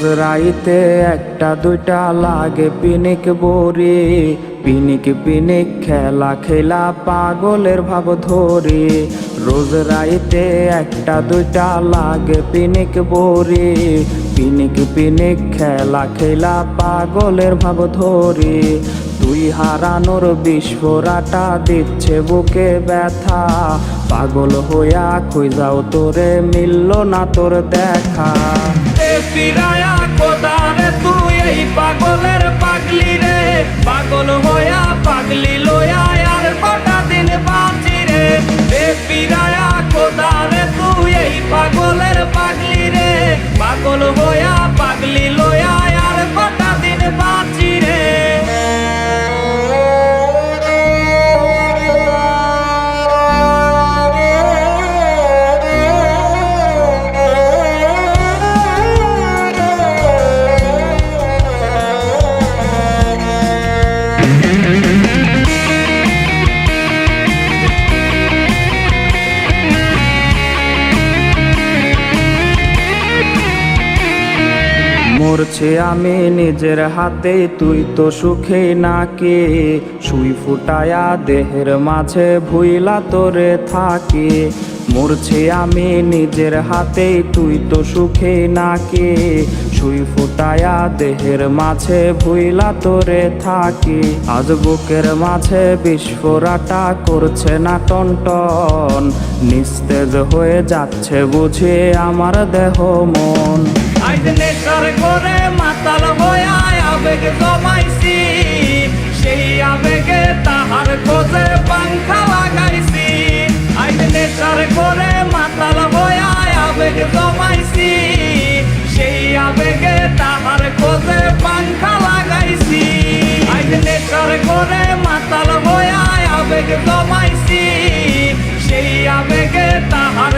রোজ রাইতে একটা দুইটা লাগে পিনিক বড়ি, পিনিক পিনিক খেলা খেলা পাগলের ভাব ধরে। রোজ রাইতে একটা দুইটা লাগে পিনিক বড়ি, পিনিক পিনিক খেলা খেলা পাগলের ভাব ধরে। তুই হারানোর বিস্ফোরাটা দিচ্ছে বুকে ব্যথা, পাগল হইয়া খুঁজাও তোরে মিলল না তোর দেখা। ফিরায়া কোদারে তুই এই পাগলের পাগলি রে, পাগল হইয়া পাগলি লইয়া আর কটা দিন বাঁচি রে। ফিরায়া কোদারে তুই এই পাগলের পাগলি রে, পাগল হইয়া পাগলি লইয়া আর কটা দিন বাঁচি রে। মরছে আমি নিজের হাতে, তুই তো সুখে নাকি। সুই ফুটায়া দেহের মাঝে ভুইলা তোরে থাকি। মরছে আমি নিজের হাতে, তুই তো সুখে নাকি। সুই ফুটায়া দেহের মাঝে ভুইলা তোরে থাকি। আজ বুকের মাঝে বিস্ফোরাটা করছে না টনটন, নিস্তেজ হয়ে যাচ্ছে বুঝে আমার দেহ মন। আজ নেশার ঘরে মাতাল হইয়া আবেগ জমাইছি, সেই আবেগে তাহার খোঁজে পাংখা লাগাইছি। আজ নেশার ঘরে মাতাল হইয়া আবেগ জমাইছি, সেই আবেগে তাহার খোঁজে পাংখা লাগাইছি। আজ নেশার ঘরে মাতাল হইয়া আবেগ জমাইছি, সেই আবেগে তাহার